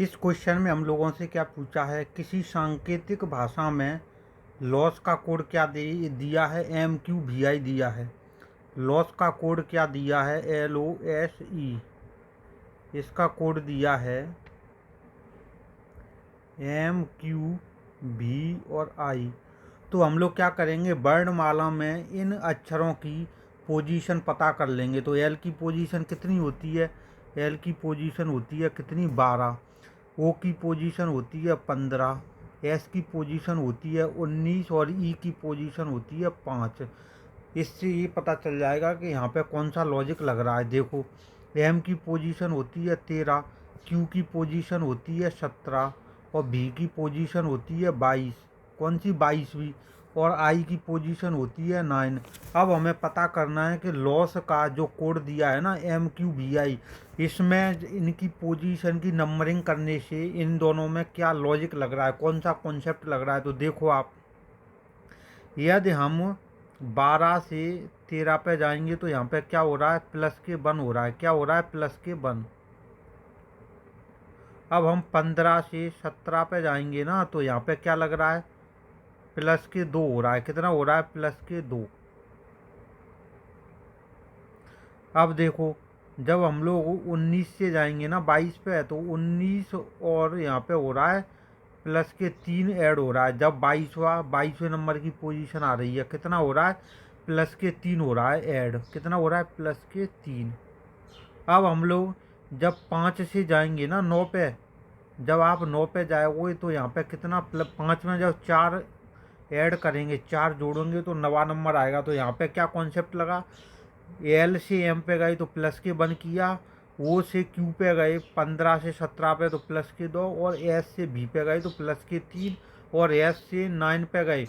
इस क्वेश्चन में हम लोगों से क्या पूछा है, किसी सांकेतिक भाषा में लॉस का कोड क्या दिया है, MQVI दिया है। लॉस का कोड क्या दिया है, LOSE। इसका कोड दिया है MQV और I। तो हम लोग क्या करेंगे, वर्णमाला में इन अक्षरों की पोजीशन पता कर लेंगे। तो L की पोजीशन कितनी होती है, L की पोजीशन होती है कितनी, 12। O की पोजीशन होती है 15। S की पोजीशन होती है 19 और E की पोजीशन होती है 5। इससे ये पता चल जाएगा कि यहाँ पे कौन सा लॉजिक लग रहा है। देखो, M की पोजीशन होती है 13, Q की पोजीशन होती है 17 और V की पोजीशन होती है 22। कौन सी, 22वीं। और I की पोजीशन होती है 9। अब हमें पता करना है कि लॉस का जो कोड दिया है ना, MQVI, इसमें इनकी पोजीशन की नंबरिंग करने से इन दोनों में क्या लॉजिक लग रहा है, कौन सा कॉन्सेप्ट लग रहा है। तो देखो आप, यदि हम 12 से 13 पे जाएंगे तो यहाँ पे क्या हो रहा है, प्लस के 1 हो रहा है। क्या हो रहा है, प्लस के 1। अब हम 15 से 17 पे जाएंगे ना तो यहाँ पे क्या लग रहा है, प्लस के 2 हो रहा है। कितना हो रहा है, प्लस के 2। अब देखो, जब हम लोग 19 से जाएंगे ना 22 पे, तो 19 और यहाँ पे हो रहा है प्लस के 3 ऐड हो रहा है। जब 22वें नंबर की पोजीशन आ रही है, कितना हो रहा है, प्लस के 3 हो रहा है ऐड। कितना हो रहा है, प्लस के 3। अब हम लोग जब 5 से जाएंगे ना 9 पे, जब आप 9 पे जाओगे तो यहाँ पे कितना, 5 में जब 4 ऐड करेंगे, 4 जोड़ेंगे तो 9वां नंबर आएगा। तो यहाँ पे क्या कॉन्सेप्ट लगा, L से M पे गए तो प्लस के 1 किया, O से Q पे गए 15 से 17 पे तो प्लस के 2, और S से V पे गए तो प्लस के 3, और S से 9 पे गए,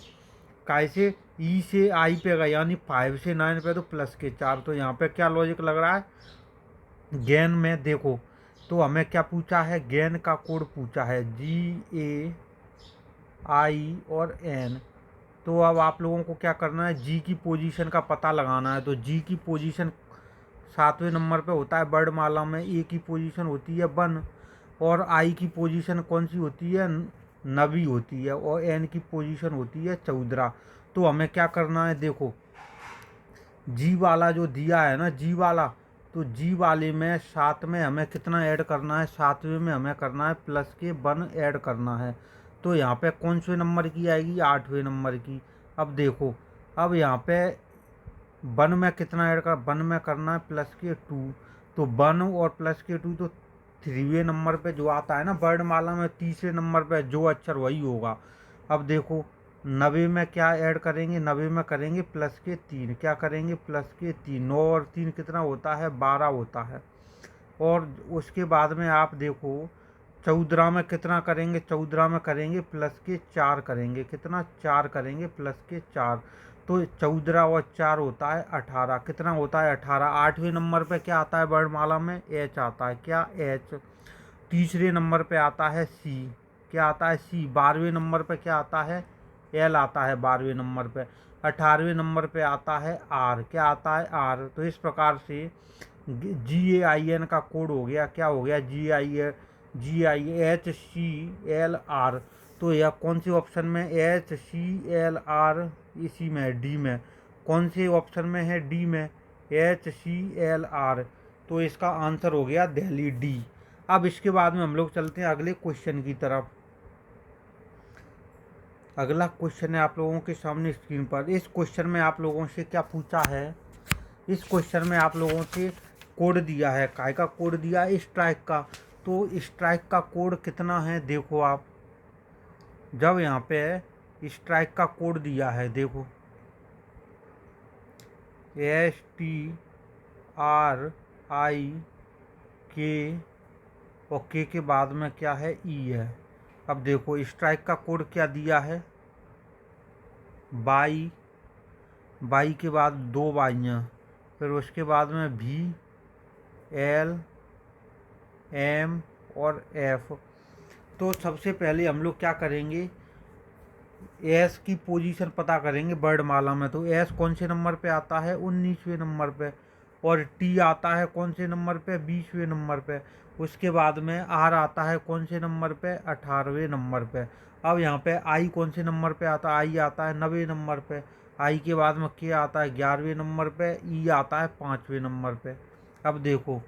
कैसे, E से I पे गए यानी 5 से 9 पे तो प्लस के 4। तो यहाँ पे क्या लॉजिक लग रहा है, गेन में देखो, तो हमें क्या पूछा है, गेन का कोड पूछा है, GA I और N। तो अब आप लोगों को क्या करना है, G की पोजीशन का पता लगाना है। तो G की पोजीशन 7वें नंबर पे होता है वर्णमाला में। A की पोजीशन होती है 1 और I की पोजीशन कौन सी होती है, 9वीं होती है, और N की पोजीशन होती है 14। तो हमें क्या करना है, देखो G वाला जो दिया है ना, G वाला, तो G वाले में 7 में हमें कितना ऐड करना है, 7वें में हमें करना है प्लस के 1 ऐड करना है। तो यहाँ पे कौन से नंबर की आएगी, 8वें नंबर की। अब देखो, अब यहाँ पे 1 में कितना ऐड कर, 1 में करना है प्लस के 2। तो 1 और प्लस के 2 तो 3वें नंबर पे जो आता है ना वर्णमाला में, तीसरे नंबर पे जो अक्षर वही होगा। अब देखो, 90 में क्या ऐड करेंगे, 90 में करेंगे प्लस के 3। क्या करेंगे, प्लस के 3। 9 और 3 कितना होता है, 12 होता है। और उसके बाद में आप देखो, 14 में कितना करेंगे, 14 में करेंगे प्लस के 4 करेंगे। कितना, 4 करेंगे प्लस के 4। तो 14 और 4 होता है 18। कितना होता है, 18। 8वें नंबर पे क्या आता है वर्णमाला में, H आता है। क्या, H। तीसरे नंबर पे आता है C। क्या आता है, C। 12वें नंबर पे क्या आता है, L आता है 12वें नंबर पे। 18वें नंबर पे आता है R। क्या आता है, R। तो इस प्रकार से GAIN का कोड हो गया, क्या हो गया, GIHCLR। तो यह कौन से ऑप्शन में, HCLR, इसी में D में। कौन से ऑप्शन में है, D में, HCLR। तो इसका आंसर हो गया दिल्ली, D। अब इसके बाद में हम लोग चलते हैं अगले क्वेश्चन की तरफ। अगला क्वेश्चन है आप लोगों के सामने स्क्रीन पर। इस क्वेश्चन में आप लोगों से क्या पूछा है, इस क्वेश्चन में आप लोगों से कोड दिया है, काय का कोड दिया है, स्ट्राइक का। तो स्ट्राइक का कोड कितना है, देखो आप, जब यहाँ पे स्ट्राइक का कोड दिया है, देखो STRIK, और के बाद में क्या है, E है। अब देखो स्ट्राइक का कोड क्या दिया है, बाई के बाद 2 बाइयाँ, फिर उसके बाद में VL M और F। तो सबसे पहले हम लोग क्या करेंगे, S की पोजीशन पता करेंगे वर्णमाला में। तो S कौन से नंबर पे आता है, 19वें नंबर पे। और टी आता है कौन से नंबर पे, 20वें नंबर पे। उसके बाद में आर आता है कौन से नंबर पे, 18वें नंबर पे। अब यहाँ पे आई कौन से नंबर पे आता है, आई आता है 90वें नंबर पे। आई के बाद में के आता है 11वें नंबर पे, ई आता है 5वें नंबर पे। अब देखो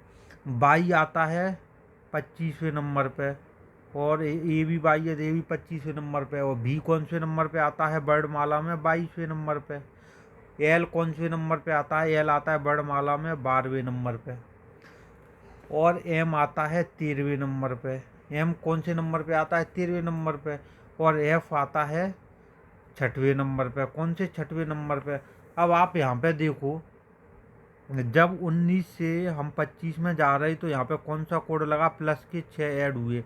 बाई आता है 25वें नंबर पे, और ए भी बाई है, ए भी 25वें नंबर पे। और भी कौन से नंबर पे आता है वर्णमाला में, 22वें नंबर पे। एल कौन से नंबर पे आता है, एल आता है वर्णमाला में 12वें नंबर पे। और एम आता है 13वें नंबर पे। एम कौन से नंबर पे आता है, 13वें नंबर पे। और एफ आता है 6वें नंबर पे। कौन से 6वें नंबर पे। अब आप यहाँ पे देखो, जब 19 से हम 25 में जा रहे तो यहाँ पे कौन सा कोड लगा, प्लस के 6 ऐड हुए।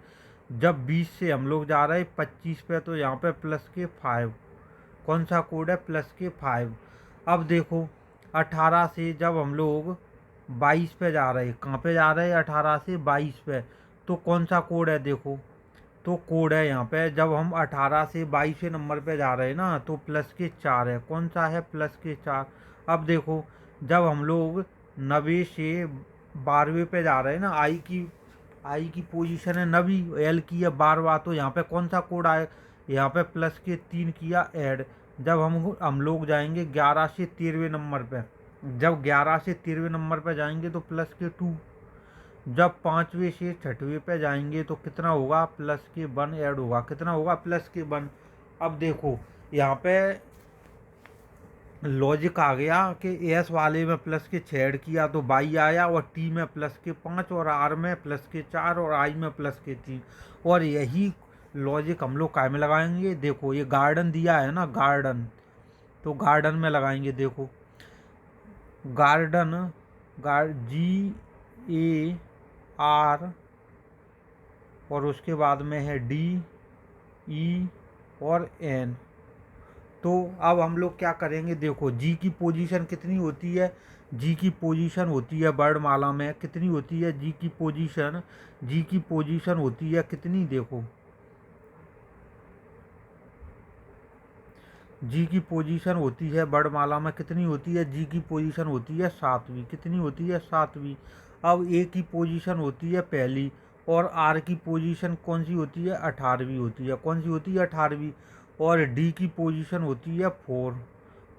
जब 20 से हम लोग जा रहे 25 पे तो यहाँ पे प्लस के 5। कौन सा कोड है, प्लस के 5। अब देखो 18 से जब हम लोग 22 पे जा रहे, कहाँ पे जा रहे हैं, 18 से 22 पे, तो कौन सा कोड है देखो। तो कोड है यहाँ पे, जब हम 18 से 22वें नंबर पे जा रहे हैं ना, तो प्लस के 4 है। कौन सा है, प्लस के 4। अब देखो जब हम लोग 90 से 12वें पे जा रहे हैं ना, आई की पोजीशन है 90, एल की है 12, तो यहाँ पे कौन सा कोड आए, यहाँ पे प्लस के 3 किया ऐड। जब हम लोग जाएंगे 11 से 13वें नंबर पे, जब 11 से 13वें नंबर पे जाएंगे तो प्लस के 2। जब 5वें से 6वें पे जाएंगे तो कितना होगा, प्लस के 1 ऐड होगा। कितना होगा, प्लस के 1। अब देखो यहाँ पे लॉजिक आ गया कि एस वाले में प्लस के 6 ऐड किया तो बाई आया, और टी में प्लस के 5, और आर में प्लस के 4, और आई में प्लस के 3। और यही लॉजिक हम लोग काय में लगाएंगे, देखो ये गार्डन दिया है ना, गार्डन, तो गार्डन में लगाएंगे। देखो गार्डन, GAR, और उसके बाद में है DE और N। तो अब हम लोग क्या करेंगे, देखो जी की पोजीशन कितनी होती है, जी की पोजीशन होती है वर्णमाला में कितनी होती है, जी की पोजीशन होती है कितनी, देखो जी की पोजीशन होती है वर्णमाला में कितनी होती है, जी की पोजीशन होती है 7वीं। कितनी होती है, 7वीं। अब ए की पोजीशन होती है पहली, और आर की पोजीशन कौन सी होती है, 18वीं होती है। कौन सी होती है, 18वीं। और डी की पोजीशन होती है 4,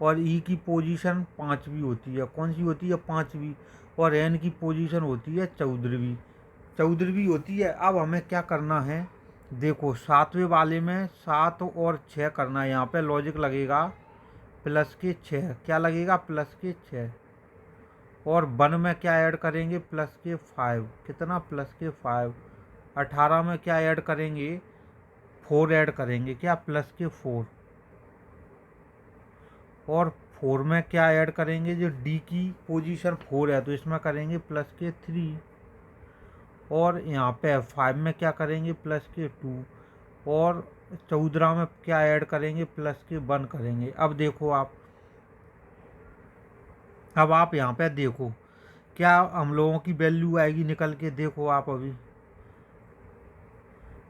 और ई की पोजीशन 5वीं होती है। कौन सी होती है, 5वीं। और एन की पोजीशन होती है 14वीं होती है। अब हमें क्या करना है, देखो 7वें वाले में 7 और 6 करना है। यहाँ पे लॉजिक लगेगा प्लस के 6। क्या लगेगा, प्लस के 6। और 1 में क्या ऐड करेंगे, प्लस के 5। कितना, प्लस के 5। 18 में क्या ऐड करेंगे, 4 ऐड करेंगे। क्या, प्लस के 4। और 4 में क्या ऐड करेंगे, जो डी की पोजीशन 4 है तो इसमें करेंगे प्लस के 3। और यहाँ पे 5 में क्या करेंगे, प्लस के 2। और 14 में क्या ऐड करेंगे, प्लस के 1 करेंगे। अब देखो अब आप यहाँ पे देखो क्या हम लोगों की वैल्यू आएगी निकल के, देखो आप अभी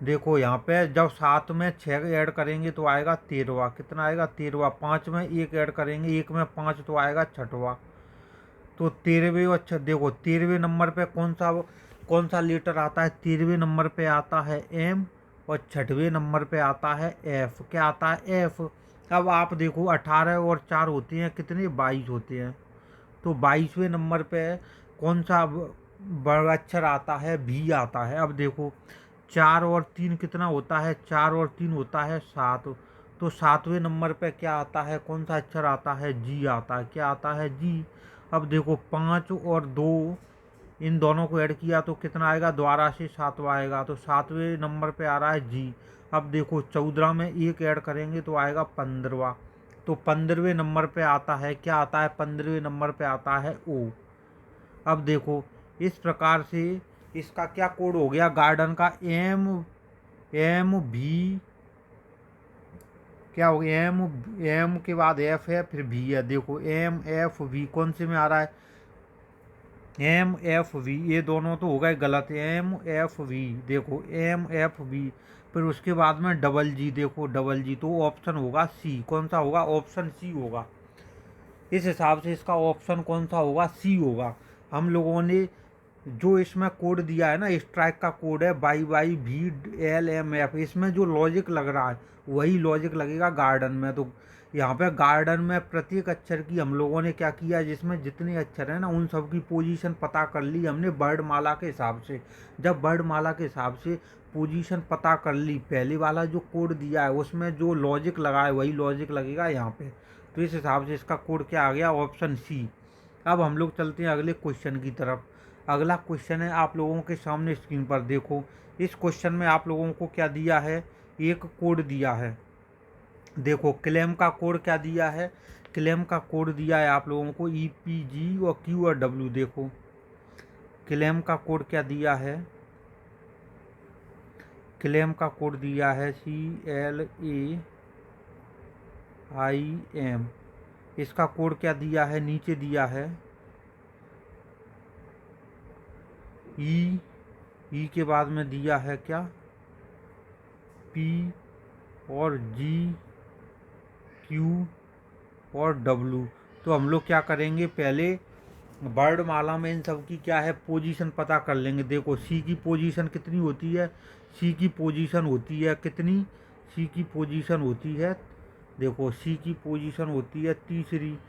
देखो यहाँ पे जब 7 में 6 ऐड करेंगे तो आएगा 13वां। कितना आएगा, 13वां। 5 में 1 ऐड करेंगे, 1 में 5 तो आएगा 6वां। तो 13वें, अच्छा देखो 13वें नंबर पे कौन सा लेटर आता है, 13वें नंबर पे आता है एम, और 6वें नंबर पे आता है एफ। क्या आता है, एफ। अब आप देखो 18 और 4 होते हैं कितने, 22 होते हैं। तो 22वें नंबर पे कौन सा बड़ा अक्षर आता है, भी आता है। अब देखो 4 और 3 कितना होता है, 4 और 3 होता है 7। तो 7वें नंबर पे क्या आता है, कौन सा अक्षर आता है, जी आता है। क्या आता है, जी। अब देखो 5 और 2 इन दोनों को ऐड किया तो कितना आएगा, द्वारा से 7वां आएगा। तो 7वें नंबर पे आ रहा है जी। अब देखो 14 में 1 ऐड करेंगे तो आएगा 15वां। तो 15वें नंबर पे आता है, क्या आता है, 15वें नंबर पे आता है ओ। अब देखो इस प्रकार से इसका क्या कोड हो गया, गार्डन का MV। क्या हो गया, एम के बाद एफ है, फिर भी है। देखो MFV कौन से में आ रहा है, MFV। ये दोनों तो हो गए गलत, MFV। देखो MFV, फिर उसके बाद में डबल जी। देखो डबल जी, तो ऑप्शन होगा सी। कौन सा होगा, ऑप्शन सी होगा। इस हिसाब से इसका ऑप्शन कौन सा होगा, सी होगा। हम लोगों ने जो इसमें कोड दिया है ना, स्ट्राइक का कोड है YYVLMF, इसमें जो लॉजिक लग रहा है वही लॉजिक लगेगा गार्डन में। तो यहाँ पे गार्डन में प्रत्येक अक्षर की हम लोगों ने क्या किया, जिसमें जितने अक्षर हैं ना उन सब की पोजीशन पता कर ली हमने वर्णमाला के हिसाब से। जब वर्णमाला के हिसाब से पोजीशन पता कर ली, पहले वाला जो कोड दिया है उसमें जो लॉजिक लगा है वही लॉजिक लगेगा यहाँ पे। तो इस हिसाब से इसका कोड क्या आ गया, ऑप्शन सी। अब हम लोग चलते हैं अगले क्वेश्चन की तरफ। अगला क्वेश्चन है आप लोगों के सामने स्क्रीन पर देखो। इस क्वेश्चन में आप लोगों को क्या दिया है, एक कोड दिया है। देखो क्लेम का कोड क्या दिया है, क्लेम का कोड दिया है आप लोगों को EPG और Q और W। देखो क्लेम का कोड क्या दिया है, क्लेम का कोड दिया है CLAIM। इसका कोड क्या दिया है, नीचे दिया है ई के बाद में दिया है क्या, P और G Q और W। तो हम लोग क्या करेंगे, पहले वर्णमाला में इन सब की क्या है पोजीशन पता कर लेंगे। देखो C की पोजीशन कितनी होती है, C की पोजीशन होती है कितनी, C की पोजीशन होती है, देखो C की पोजीशन होती है तीसरी,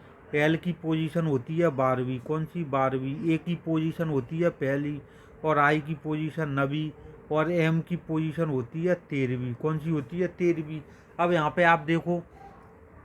L की पोजीशन होती है 12वीं, कौन सी 12वीं, A की पोजीशन होती है पहली, और I की पोजीशन 9वीं, और M की पोजीशन होती है 13वीं, कौन सी होती है 13वीं। अब यहाँ पे आप देखो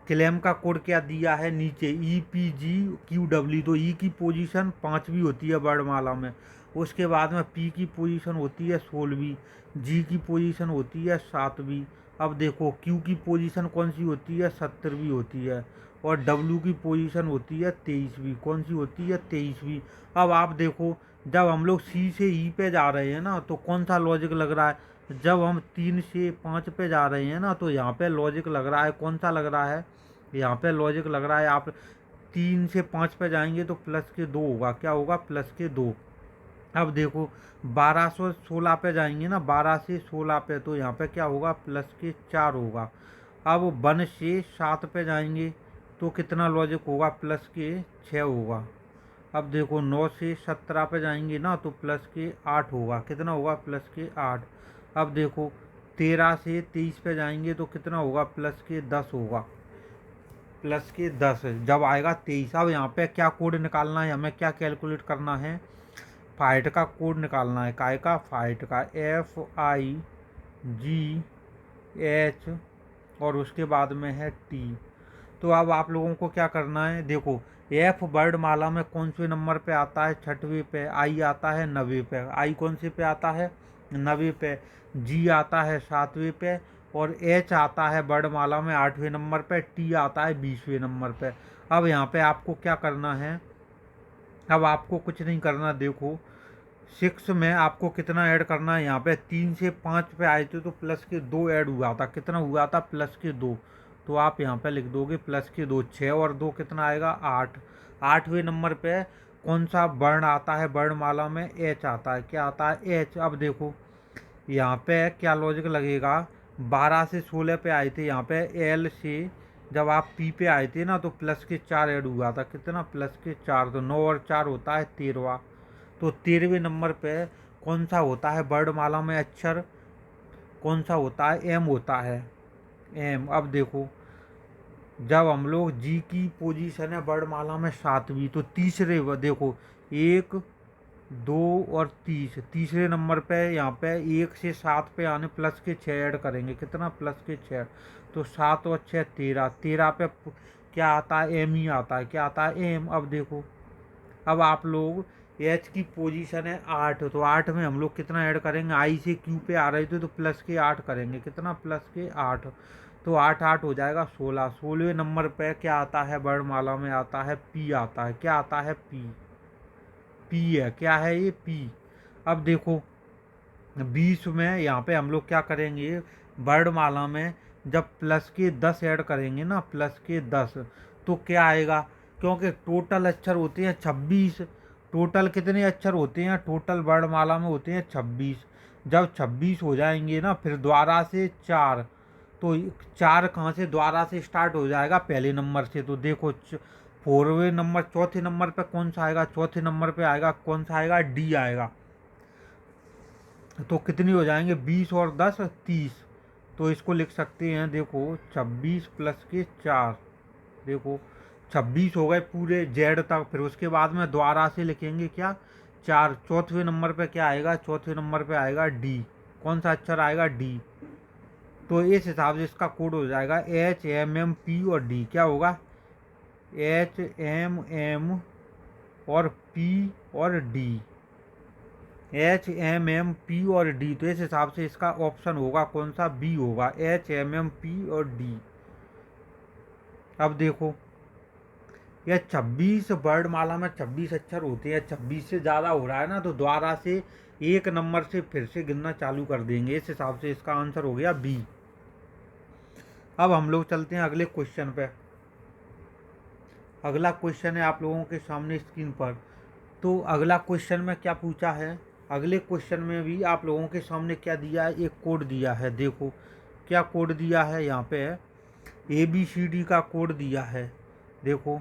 क्लेम का कोड क्या दिया है नीचे EPGQW। तो E की पोजीशन 5वीं होती है वर्णमाला में, उसके बाद में P की पोजीशन होती है 16वीं, G की पोजीशन होती है 7वीं। अब देखो Q की पोजीशन कौन सी होती है 17वीं होती है, और W की पोजीशन होती है 23वीं, कौन सी होती है 23वीं। अब आप देखो जब हम लोग C से E पे जा रहे हैं ना तो कौन सा लॉजिक लग रहा है, जब हम 3 से 5 पे जा रहे हैं ना तो यहाँ पे लॉजिक लग रहा है, कौन सा लग रहा है, यहाँ पे लॉजिक लग रहा है आप 3 से 5 पे जाएंगे तो प्लस के 2 होगा, क्या होगा प्लस के 2। अब देखो 12 से 16 पे जाएंगे ना, 12 से 16 पे, तो यहाँ पे क्या होगा प्लस के 4 होगा। अब 1 से 7 पे जाएंगे तो कितना लॉजिक होगा, प्लस के 6 होगा। अब देखो 9 से 17 पे जाएंगे ना तो प्लस के 8 होगा, कितना होगा प्लस के 8। अब देखो 13 से 23 पे जाएंगे तो कितना होगा, प्लस के 10 होगा, प्लस के 10 जब आएगा 23। अब यहाँ पे क्या कोड निकालना है, हमें क्या कैलकुलेट करना है, फाइट का कोड निकालना है, काय का, फाइट का, FIGH और उसके बाद में है T। तो अब आप लोगों को क्या करना है, देखो F वर्णमाला में कौन से नंबर पे आता है, 6वें पे, I आता है 9वें पे, I कौन से पे आता है 9वें पे, G आता है 7वें पे, और H आता है वर्णमाला में 8वें नंबर पे, T आता है 20वें नंबर पे। अब यहाँ पे आपको क्या करना है, अब आपको कुछ नहीं करना, देखो 6 में आपको कितना ऐड करना है, यहाँ पे 3 से 5 पे आए थे तो प्लस के 2 ऐड हुआ था, कितना हुआ था प्लस के 2। तो आप यहाँ पे लिख दोगे प्लस के 2, 6 और 2 कितना आएगा 8। 8वें नंबर पे कौन सा वर्ण आता है वर्णमाला में, H आता है, क्या आता है H। अब देखो यहाँ पे क्या लॉजिक लगेगा, 12 से 16 पे आए थे, यहाँ पे L से जब आप P पे आए थे ना तो प्लस के 4 ऐड हुआ था, कितना प्लस के 4, तो 9 और 4 होता है 13वां। तो 13वें नंबर पे कौन सा होता है वर्णमाला में अक्षर, कौन सा होता है, M होता है, M। अब देखो जब हम लोग G की पोजीशन है वर्णमाला में 7वीं, तो तीसरे देखो 1 2 और 30, तीसरे नंबर पे यहाँ पे 1 से 7 पे आने प्लस के 6 ऐड करेंगे, कितना प्लस के 6, तो 7 और 6 13, 13 पे क्या आता है M ही आता है, क्या आता है M। अब देखो अब आप लोग H की पोजीशन है 8, तो 8 में हम लोग कितना ऐड करेंगे, I से Q पे आ रहे थे तो प्लस के 8 करेंगे, कितना प्लस के 8, तो 8 8 हो जाएगा 16। 16वें नंबर पे क्या आता है वर्णमाला में, आता है P आता है, क्या आता है P है, क्या है ये P। अब देखो 20 में यहाँ पे हम लोग क्या करेंगे, वर्णमाला में जब प्लस के 10 ऐड करेंगे ना, प्लस के 10, तो क्या आएगा, क्योंकि टोटल अक्षर होते हैं 26, टोटल कितने अक्षर होते हैं, टोटल वर्णमाला में होते हैं 26। जब 26 हो जाएंगे ना फिर द्वारा से 4, तो 4 कहाँ से, द्वारा से स्टार्ट हो जाएगा पहले नंबर से। तो देखो 4वें नंबर चौथे नंबर पे कौन सा आएगा, चौथे नंबर पे आएगा कौन सा आएगा, डी आएगा। तो कितनी हो जाएंगे, 20 और 10 30। तो इसको लिख सकते हैं, देखो 26 प्लस के 4, देखो 26 हो गए पूरे जेड तक। फिर उसके बाद में दोबारा से लिखेंगे क्या, 4। चौथे नंबर पे क्या आएगा, चौथे नंबर पे आएगा डी। कौन सा अक्षर आएगा, डी। तो इस हिसाब से इसका कोड हो जाएगा HMM P और डी। क्या होगा, HMM और P और डी, HMM P और डी। तो इस हिसाब से इसका ऑप्शन होगा कौन सा, बी होगा, HMM P और डी। अब देखो यह 26 वर्णमाला में 26 अक्षर होते हैं, 26 से ज़्यादा हो रहा है ना, तो दोबारा से एक नंबर से फिर से गिनना चालू कर देंगे। इस हिसाब से इसका आंसर हो गया बी। अब हम लोग चलते हैं अगले क्वेश्चन पे। अगला क्वेश्चन है आप लोगों के सामने स्क्रीन पर। तो अगला क्वेश्चन में क्या पूछा है, अगले क्वेश्चन में भी आप लोगों के सामने क्या दिया है, एक कोड दिया है। देखो क्या कोड दिया है, यहाँ पे ABCD का कोड दिया है। देखो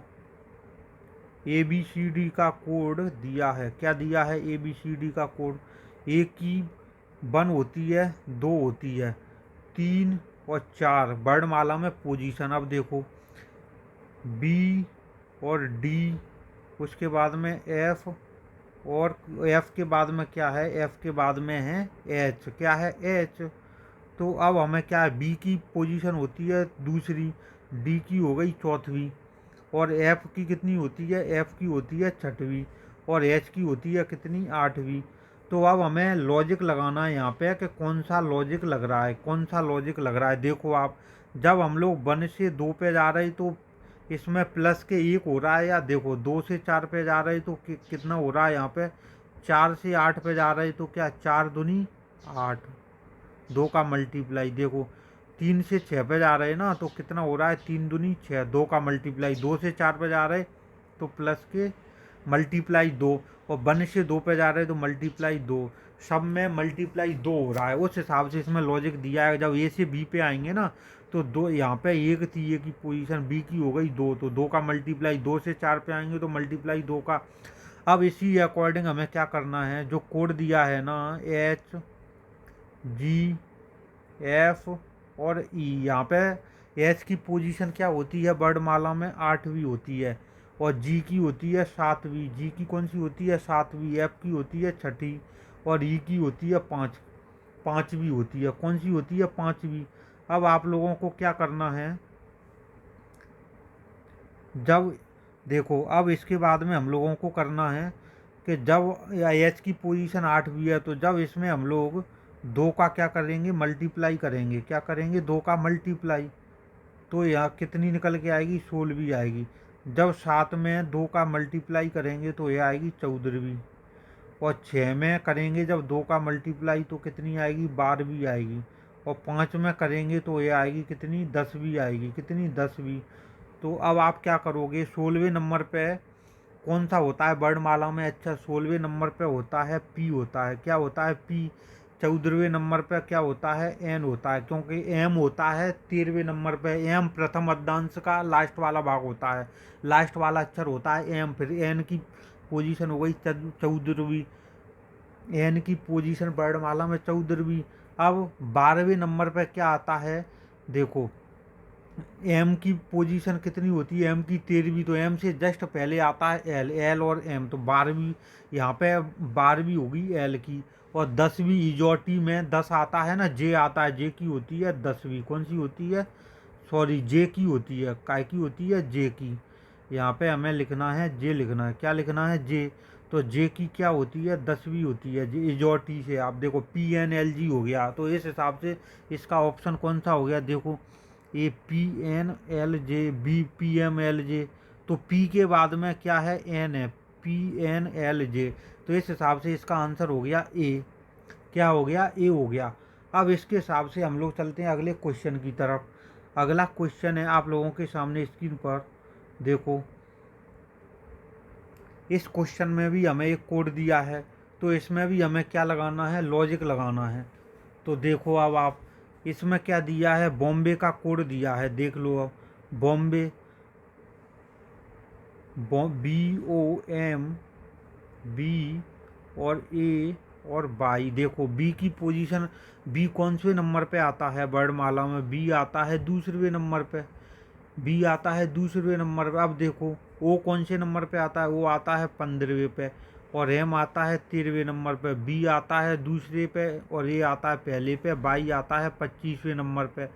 ABCD का कोड दिया है। क्या दिया है, ABCD का कोड। एक की 1 होती है, 2 होती है, 3 और 4 वर्णमाला में पोजीशन। अब देखो B और D, उसके बाद में F, और F के बाद में क्या है, F के बाद में है H। क्या है, H। तो अब हमें क्या है, B की पोजीशन होती है दूसरी, D की हो गई चौथी, और F की कितनी होती है, F की होती है छठवीं, और H की होती है कितनी, 8वीं। तो अब हमें लॉजिक लगाना है यहाँ पे कि कौन सा लॉजिक लग रहा है, कौन सा लॉजिक लग रहा है। देखो आप, जब हम लोग 1 से 2 पे जा रहे हैं तो इसमें प्लस के 1 हो रहा है, या देखो 2 से 4 पे जा रहे हैं तो कितना हो रहा है यहाँ पे, 4 से 8 पे जा रहे हैं तो क्या, 4 दूनी 8, 2 का मल्टीप्लाई। देखो 3 से 6 पे जा रहे हैं ना, तो कितना हो रहा है, 3 दूनी 6, 2 का मल्टीप्लाई। 2 से 4 पे जा रहे तो प्लस के मल्टीप्लाई 2, और 1 से 2 पे जा रहे तो मल्टीप्लाई 2। सब में मल्टीप्लाई 2 हो रहा है। उस हिसाब से इसमें लॉजिक दिया है। जब A से B पे आएंगे ना, तो 2 यहाँ पे 1 थी, A की पोजीशन, B की हो गई 2, तो 2 का मल्टीप्लाई। 2 से 4 पे आएंगे तो मल्टीप्लाई 2 का। अब इसी अकॉर्डिंग हमें क्या करना है, जो कोड दिया है ना, HGF और E, यहाँ पे H की पोजीशन क्या होती है, वर्णमाला में 8वीं होती है, और G की होती है 7वीं। G की कौन सी होती है, 7वीं। F की होती है 6ठी, और E की होती है 5वीं होती है। कौन सी होती है, 5वीं। अब आप लोगों को क्या करना है, जब देखो अब इसके बाद में हम लोगों को करना है कि जब H की पोजीशन 8वीं है, तो जब इसमें हम लोग 2 का क्या करेंगे, मल्टीप्लाई करेंगे। क्या करेंगे, 2 का मल्टीप्लाई। तो यहाँ कितनी निकल के आएगी, 16वीं आएगी। जब 7 में 2 का मल्टीप्लाई करेंगे तो यह आएगी 14वीं, और 6 में करेंगे जब 2 का मल्टीप्लाई तो कितनी आएगी, 12वीं आएगी, और 5 में करेंगे तो ये आएगी कितनी, 10वीं आएगी। कितनी, 10वीं। तो अब आप क्या करोगे, 16वें नंबर पे कौन सा होता है वर्णमाला में, अच्छा 16वें नंबर पे होता है P होता है। क्या होता है, P। 14वें नंबर पे क्या होता है, N होता है, क्योंकि M होता है 13वें नंबर पे। M प्रथम अद्धांश का लास्ट वाला भाग होता है, लास्ट वाला अक्षर होता है M। फिर N की पोजीशन हो गई 14वीं, N की पोजीशन वर्णमाला में 14वीं। अब 12वें नंबर पे क्या आता है, देखो M की पोजीशन कितनी होती है, M की 13वीं। तो M से जस्ट पहले आता है L और M, तो 12वीं, यहाँ पे 12वीं होगी L की। और 10वीं इजोटी में 10 आता है ना, J आता है, J की होती है 10वीं। कौन सी होती है, सॉरी J की होती है, काय की होती है, J की। यहाँ पे हमें लिखना है J, लिखना है, क्या लिखना है, J। तो J की क्या होती है, 10वीं होती है, इजोटी से। आप देखो PNLG हो गया, तो इस हिसाब से इसका ऑप्शन कौन सा हो गया, देखो APNLJ, BPMLJ। तो P के बाद में क्या है, N है, PNLJ। तो इस हिसाब से इसका आंसर हो गया A। क्या हो गया, A हो गया। अब इसके हिसाब से हम लोग चलते हैं अगले क्वेश्चन की तरफ। अगला क्वेश्चन है आप लोगों के सामने स्क्रीन पर। देखो इस क्वेश्चन में भी हमें एक कोड दिया है, तो इसमें भी हमें क्या लगाना है, लॉजिक लगाना है। तो देखो अब आप, इसमें क्या दिया है, बॉम्बे का कोड दिया है, देख लो अब। बॉम्बे BOM, B और A और बाई। देखो बी की पोजीशन, बी कौन से नंबर पे आता है वर्णमाला में? बी आता है दूसरे नंबर पे, बी आता है दूसरे नंबर पे। अब देखो ओ कौन से नंबर पे आता है? वो आता है 15वें पे, और एम आता है 13वें नंबर पे, बी आता है दूसरे पे, और ए आता है पहले पे, बाई आता है 25वें नंबर पे।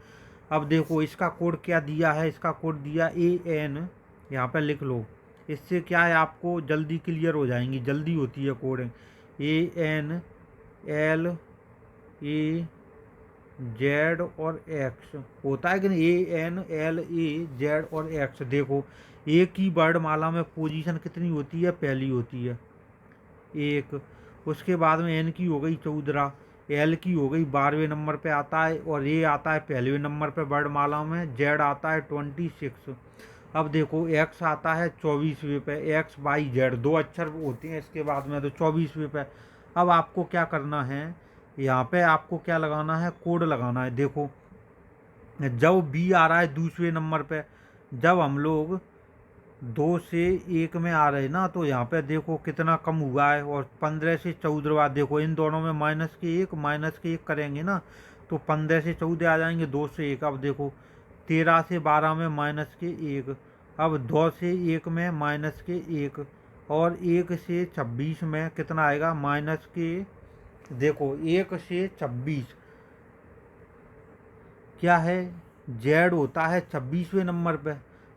अब देखो इसका कोड क्या दिया है? इसका कोड दिया AN, यहाँ पे लिख लो। इससे क्या है, आपको जल्दी क्लियर हो जाएंगी, जल्दी होती है कोडिंग। ANLAZ और X होता है कि नहीं? ANLAZ और X। देखो ए की वर्णमाला में पोजीशन कितनी होती है? पहली होती है एक। उसके बाद में एन की हो गई 14, एल की हो गई 12वें नंबर पे आता है, और ए आता है पहलवें नंबर पे वर्णमाला में, जेड आता है 26। अब देखो एक्स आता है 24वें पे, एक्स बाई जेड, दो अक्षर होते हैं इसके बाद में, तो 24वें पे। अब आपको क्या करना है, यहाँ पे आपको क्या लगाना है? कोड लगाना है। देखो जब बी आ रहा है दूसरे नंबर पे, जब हम लोग 2 से 1 में आ रहे ना, तो यहाँ पे देखो कितना कम हुआ है, और 15 से 14 देखो इन दोनों में माइनस के एक करेंगे ना, तो 15 से 14 आ जाएंगे, 2 से 1। अब देखो 13 से 12 में -1, अब 2 से 1 में -1, और 1 से 26 में कितना आएगा? देखो 1 से 26 क्या है? जेड होता है 26वें नंबर पे,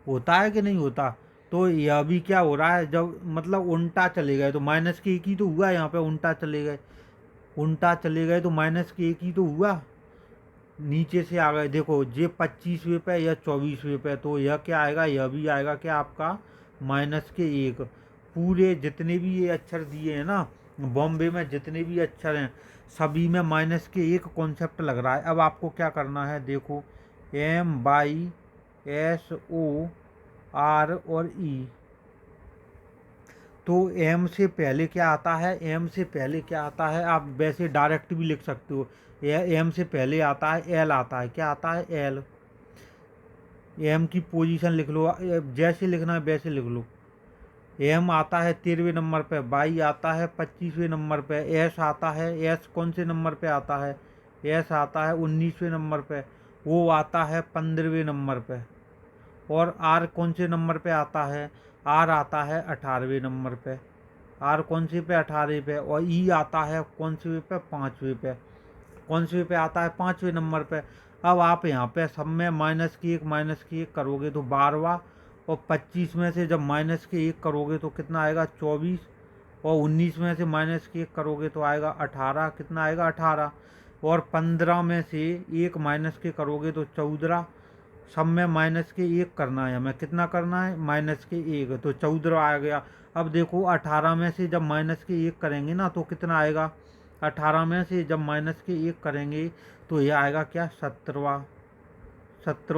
होता है कि नहीं होता? तो यह भी क्या हो रहा है, जब मतलब उल्टा चले गए तो -1 ही तो हुआ, यहाँ पे उल्टा चले गए, उल्टा चले गए तो -1 ही तो हुआ, नीचे से आ गए। देखो ये 25वें पे या 24वें पे, तो यह क्या आएगा? यह भी आएगा क्या आपका? -1। पूरे जितने भी ये अक्षर दिए हैं ना, बॉम्बे में जितने भी अक्षर हैं, सभी में -1 कॉन्सेप्ट लग रहा है। अब आपको क्या करना है? देखो MYSOR और E, तो एम से पहले क्या आता है? एम से पहले क्या आता है? आप वैसे डायरेक्ट भी लिख सकते हो। एम से पहले आता है एल, आता है क्या? आता है एल। एम की पोजीशन लिख लो, जैसे लिखना है वैसे लिख लो। एम आता है 13वें नंबर पे, बाई आता है 25वें नंबर पे, एस आता है, एस कौन से नंबर पे आता है? एस आता है 19वें नंबर पे, वो आता है 15वें नंबर पे, और आर कौन से नंबर पे आता है? आर आता है 18वें नंबर पे, आर कौन से पे? 18वें पे। और ई आता है कौन से पे? 5वें पे। कौन से पे आता है? 5वें नंबर पे। अब आप यहाँ पे सब में -1 करोगे तो 12वां, और 25 में से जब -1 करोगे तो कितना आएगा? 24, और 19 में से -1 करोगे तो आएगा 18। कितना आएगा? 18। और 15 में से 1 -के करोगे तो 14। सब में -1 करना है हमें, कितना करना है? -1, तो 14 आ गया। अब देखो 18 में से जब -1 करेंगे ना, तो कितना आएगा? 18 में से जब -1 करेंगे तो ये आएगा क्या? 17वां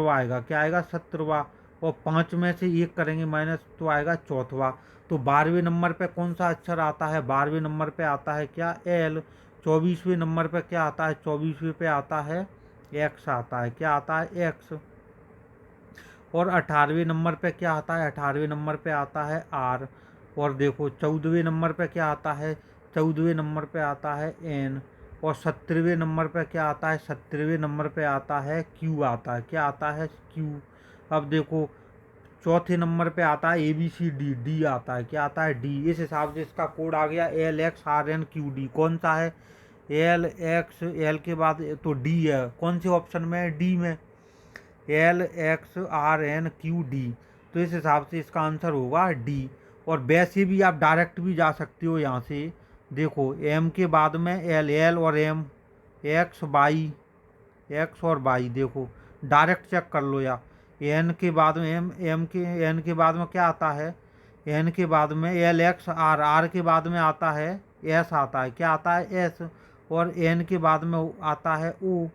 आएगा। क्या आएगा? 17वां। और 5 में से 1 करेंगे माइनस, तो आएगा 4वां। तो 12वें नंबर पे कौन सा अक्षर आता है? 12वें नंबर पे आता है क्या? एल। 24वें नंबर पे क्या आता है? 24वें पे आता है एक्स, आता है क्या? आता है एक्स। और 18वें नंबर पे क्या आता है? 18वें नंबर पे आता है आर। और देखो 14वें नंबर पे क्या आता है? 14वें नंबर पे आता है एन। और 17वें नंबर पे क्या आता है? 17वें नंबर पे आता है क्यू, आता है क्या? आता है क्यू। अब देखो चौथे नंबर पे आता है ABCD, डी आता है क्या? आता है डी। इस हिसाब से इसका कोड आ गया LXRNQD। कौन सा है? LX, एल के बाद तो डी है, कौन से ऑप्शन में है? डी में, LXRNQD। तो इस हिसाब से इसका आंसर होगा डी। और वैसे भी आप डायरेक्ट भी जा सकते हो यहाँ से। देखो एम के बाद में एल, एल और एम, एक्स बाई, एक्स और बाई, देखो डायरेक्ट चेक कर लो। या एन के बाद में एम, एम के एन के बाद में क्या आता है? एन के बाद में LXR, आर के बाद में आता है एस, आता है क्या? आता है एस। और एन के बाद में आता है ओ,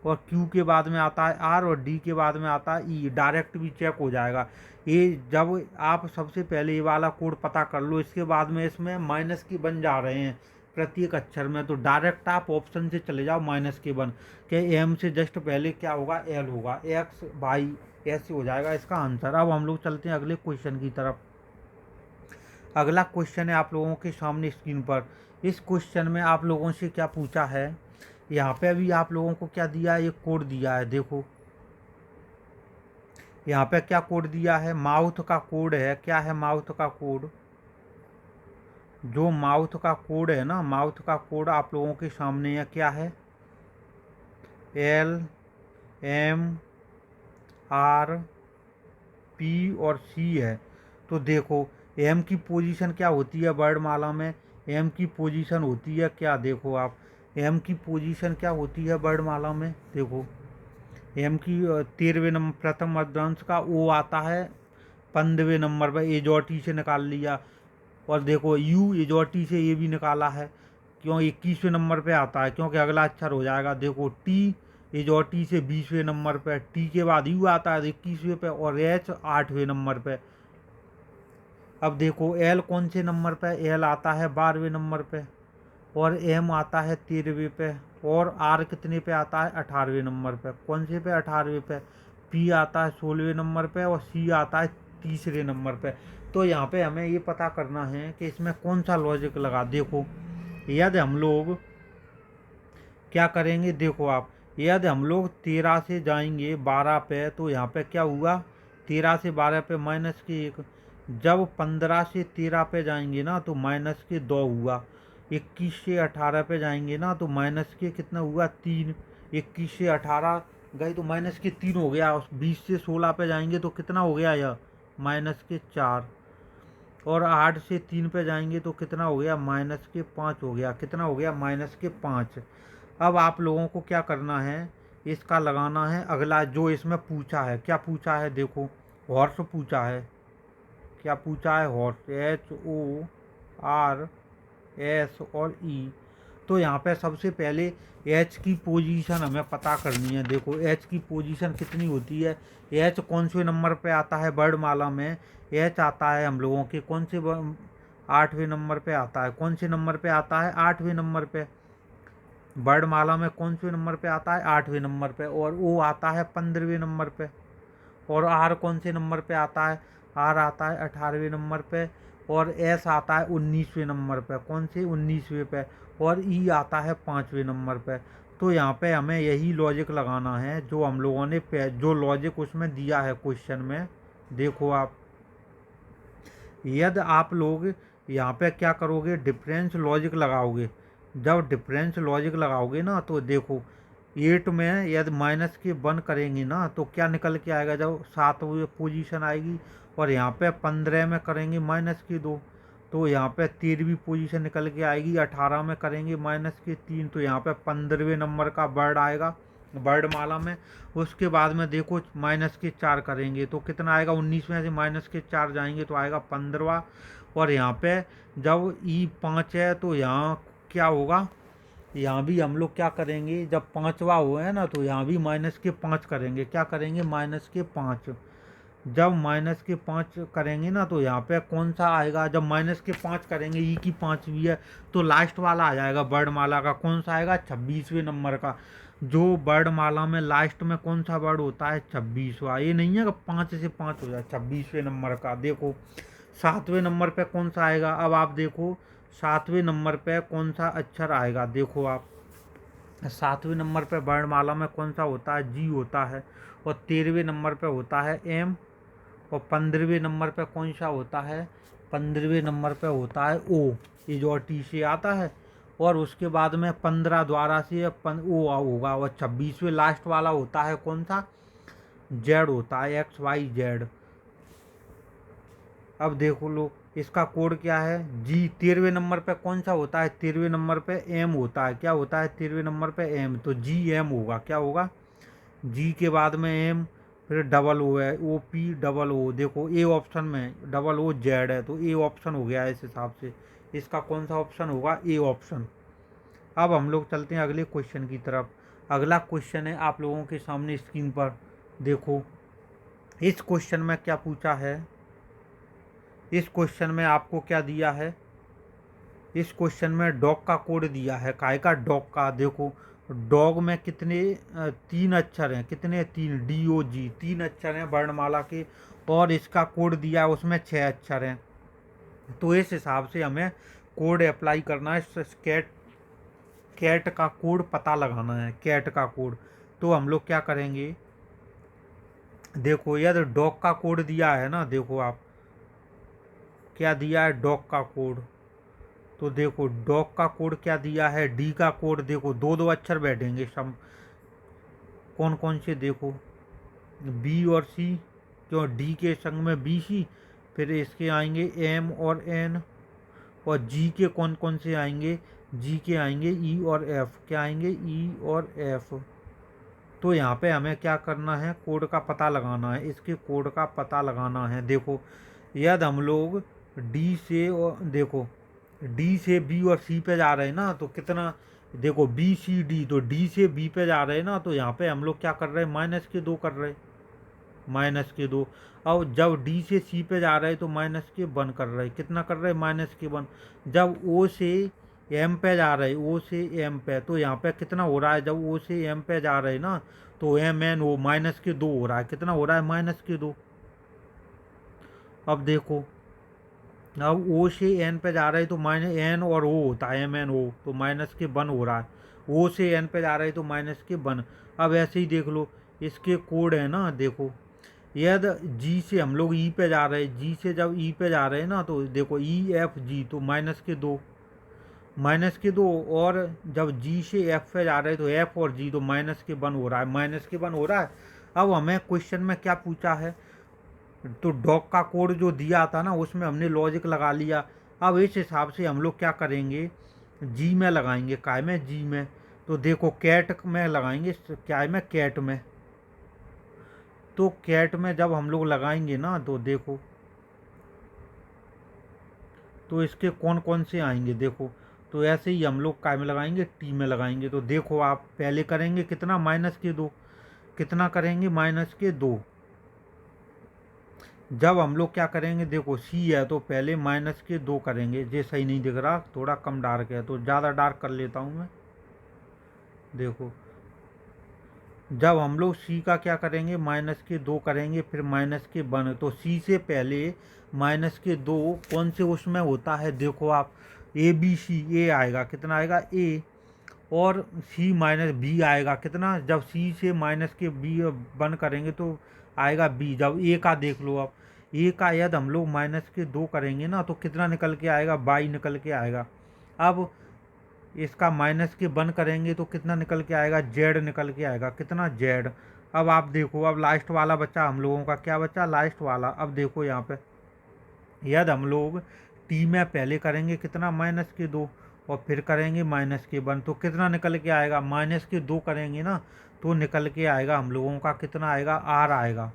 और क्यू के बाद में आता है आर, और डी के बाद में आता है ई। डायरेक्ट भी चेक हो जाएगा ये। जब आप सबसे पहले ये वाला कोड पता कर लो, इसके बाद में इसमें माइनस के बन जा रहे हैं प्रत्येक अक्षर में, तो डायरेक्ट आप ऑप्शन से चले जाओ -1 के। एम से जस्ट पहले क्या होगा? एल होगा, एक्स बाई, ऐसे हो जाएगा इसका आंसर। अब हम लोग चलते हैं अगले क्वेश्चन की तरफ। अगला क्वेश्चन है आप लोगों के सामने स्क्रीन पर। इस क्वेश्चन में आप लोगों से क्या पूछा है, यहाँ पे अभी आप लोगों को क्या दिया है, एक कोड दिया है। देखो यहाँ पे क्या कोड दिया है, माउथ का कोड है। क्या है माउथ का कोड, जो माउथ का कोड है ना, माउथ का कोड आप लोगों के सामने है। क्या है, LMRP और C है। तो देखो M की पोजीशन क्या होती है वर्णमाला में, M की पोजीशन होती है क्या, देखो आप M की पोजीशन क्या होती है वर्णमाला में। देखो M की 13वें नंबर प्रथम मध्यंश का O आता है 15वें नंबर पर, A और T से निकाल लिया। और देखो U A और T से ये भी निकाला है, क्यों 21वें नंबर पे आता है, क्योंकि अगला अक्षर हो जाएगा। देखो T A और T से 20वें नंबर पे, T के बाद U आता है 21वें पे, और H 8वें नंबर पे। अब देखो L कौन से नंबर पे, L आता है 12वें नंबर पे, और M आता है 13वें पे, और R कितने पे आता है 18वें नंबर पे। कौन से पे, 18वें पे। P आता है 16वें नंबर पे, और C आता है 3रे नंबर पे। तो यहाँ पे हमें ये पता करना है कि इसमें कौन सा लॉजिक लगा। देखो यदि हम लोग क्या करेंगे, देखो आप यदि हम लोग 13 से जाएंगे 12 पे, तो यहाँ पे क्या हुआ, 13 से 12 पे -1। जब 15 से 13 पे जाएंगे ना तो -2 हुआ। 21 से 18 पे जाएंगे ना तो कितना हुआ, 3। 21 से 18 गए तो -3 हो गया। 20 से 16 पे जाएंगे तो कितना हो गया, यह -4। और 8 से 3 पे जाएंगे तो कितना हो गया, -5 हो गया। कितना हो गया, -5। अब आप लोगों को क्या करना है, इसका लगाना है अगला जो इसमें पूछा है। क्या पूछा है, देखो हॉर्स पूछा है। क्या पूछा है, हॉर्स, HORS और E। तो यहाँ पे सबसे पहले H की पोजीशन हमें पता करनी है। देखो H की पोजीशन कितनी होती है, H कौन से नंबर पे आता है वर्णमाला में, H आता है हम लोगों के कौन से 8वें नंबर पे आता है। कौन से नंबर पे आता है, 8वें नंबर पे। वर्णमाला में कौन से नंबर पे आता है, 8वें नंबर पे। और O आता है 15वें नंबर पे। और R कौन से नंबर पे आता है, R आता है 18वें नंबर पे। और S आता है 19वें नंबर पे। कौन से, 19वें पे। और E आता है 5वें नंबर पे। तो यहाँ पे हमें यही लॉजिक लगाना है जो हम लोगों ने जो लॉजिक उसमें दिया है क्वेश्चन में। देखो आप यदि आप लोग यहाँ पे क्या करोगे, डिफरेंस लॉजिक लगाओगे। जब डिफरेंस लॉजिक लगाओगे ना तो देखो 8 में यदि -1 करेंगे ना तो क्या निकल के आएगा, जब 7वीं पोजीशन आएगी। और यहाँ पे 15 में करेंगे -2 तो यहाँ पे 13वीं पोजीशन निकल के आएगी। 18 में करेंगे -3 तो यहाँ पे 15वें नंबर का वर्ड आएगा वर्डमाला में। उसके बाद में देखो -4 करेंगे तो कितना आएगा, 19 में से -4 जाएंगे तो आएगा 15वां। और यहाँ पे जब E5 है तो यहाँ क्या होगा, यहाँ भी हम लोग क्या करेंगे, जब 5वां हुआ है ना तो यहाँ भी -5 करेंगे। क्या करेंगे, -5। जब -5 करेंगे ना तो यहाँ पे कौन सा आएगा, जब -5 करेंगे, ई की 5वीं है तो लास्ट वाला आ जाएगा वर्णमाला का। कौन सा आएगा, 26वें नंबर का। जो वर्णमाला में लास्ट में कौन सा वर्ड होता है, 26वां। ये नहीं है कि 5 से 5 हो जाए, 26वें नंबर का। देखो 7वें नंबर पे कौन सा आएगा, अब आप देखो 7वें नंबर पे कौन सा अक्षर आएगा। देखो आप 7वें नंबर पे वर्णमाला में कौन सा होता है, G होता है। और 13वें नंबर पे होता है M। और 15वें नंबर पे कौन सा होता है, 15वें नंबर पे होता है O। ये जो T से आता है। और उसके बाद में 15 द्वारा से O होगा। और 26वें लास्ट वाला होता है कौन सा, Z होता है, XYZ। अब देखो लो इसका कोड क्या है, G। 13वें नंबर पे कौन सा होता है, 13वें नंबर पे M होता है। क्या होता है 13वें नंबर पे M, तो GM होगा। क्या होगा, G के बाद में M, फिर डबल O है, OPOO। देखो A ऑप्शन में डबल O Z है तो A ऑप्शन हो गया इस हिसाब से। इसका कौन सा ऑप्शन होगा, A ऑप्शन। अब हम लोग चलते हैं अगले क्वेश्चन की तरफ। अगला क्वेश्चन है आप लोगों के सामने स्क्रीन पर। देखो इस क्वेश्चन में क्या पूछा है, इस क्वेश्चन में आपको क्या दिया है, इस क्वेश्चन में डॉग का कोड दिया है। काय का, डॉग का। देखो डॉग में कितने 3 अक्षर हैं, कितने, 3, DOG 3 अक्षर हैं वर्णमाला के। और इसका कोड दिया है उसमें 6 अक्षर हैं। तो इस हिसाब से हमें कोड अप्लाई करना है। कैट कैट का कोड पता लगाना है, कैट का कोड। तो हम लोग क्या करेंगे, देखो यदि डॉग का कोड दिया है ना, देखो आप क्या दिया है, डॉग का कोड। तो देखो डॉग का कोड क्या दिया है, डी का कोड। देखो दो दो अक्षर बैठेंगे सब, कौन कौन से, देखो बी और सी, क्यों डी के संग में बी सी, फिर इसके आएंगे एम और एन, और जी के कौन कौन से आएंगे, जी के आएंगे ई और एफ, क्या आएंगे, ई और एफ। तो यहाँ पे हमें क्या करना है, कोड का पता लगाना है, इसके कोड का पता लगाना है। देखो यदि हम लोग डी से, और देखो डी से बी और सी पे जा रहे हैं ना, तो कितना, देखो बी सी डी, तो डी से बी पे जा रहे हैं ना, तो यहाँ पे हम लोग क्या कर रहे हैं, -2 कर रहे हैं, -2। और जब डी से सी पे जा रहे हैं तो -1 कर रहे हैं, कितना कर रहे हैं, -1। जब ओ से एम पे जा रहे हैं, ओ से एम पे, तो यहाँ पे कितना हो रहा है, जब ओ से एम पे जा रहे हैं ना, तो एम एन ओ -2 हो रहा है, कितना हो रहा है, -2। अब देखो, अब ओ से एन पे जा रहे हैं तो -n और ओ होता है, MNO, तो -1 हो रहा है। ओ से एन पे जा रहे हैं तो -1। अब ऐसे ही देख लो, इसके कोड है ना, देखो यदि जी से हम लोग ई पे जा रहे हैं, जी से जब ई पे जा रहे हैं ना, तो देखो EFG, तो -2, और जब जी से एफ पे जा रहे हैं तो एफ और जी, तो -1 हो रहा है, -1 हो रहा है। अब हमें क्वेश्चन में क्या पूछा है, तो डॉग का कोड जो दिया था ना, उसमें हमने लॉजिक लगा लिया। अब इस हिसाब से हम लोग क्या करेंगे, जी में लगाएंगे, काय में, जी में। तो देखो कैट में लगाएंगे, क्या में, कैट में। तो कैट में जब हम लोग लगाएंगे ना, तो देखो तो इसके कौन कौन से आएंगे, देखो तो ऐसे ही हम लोग काय में लगाएंगे, टी में लगाएंगे। तो देखो आप पहले करेंगे कितना, -2, कितना करेंगे, -2। जब हम लोग क्या करेंगे, देखो सी है तो पहले -2 करेंगे। ये सही नहीं दिख रहा, थोड़ा कम डार्क है, तो ज़्यादा डार्क कर लेता हूँ मैं। देखो जब हम लोग सी का क्या करेंगे, -2 करेंगे, फिर -1। तो सी से पहले -2 कौन से उसमें होता है, देखो आप ABC, ए आएगा, कितना आएगा, ए। और सी -B आएगा, कितना, जब सी से -1 करेंगे तो आएगा बी। जब ए का देख लो आप, ए का यदि हम लोग -2 करेंगे ना, तो कितना निकल के आएगा, 22 निकल के आएगा। अब इसका -1 करेंगे तो कितना निकल के आएगा, जेड निकल के आएगा, कितना, जेड। अब आप देखो, अब लास्ट वाला बचा हम लोगों का, क्या बचा, लास्ट वाला। अब देखो यहाँ पे यदि हम लोग टी में पहले करेंगे कितना, -2, और फिर करेंगे -1, तो कितना निकल के आएगा, -2 करेंगे ना, तो निकल के आएगा हम लोगों का, कितना आएगा, आर आएगा,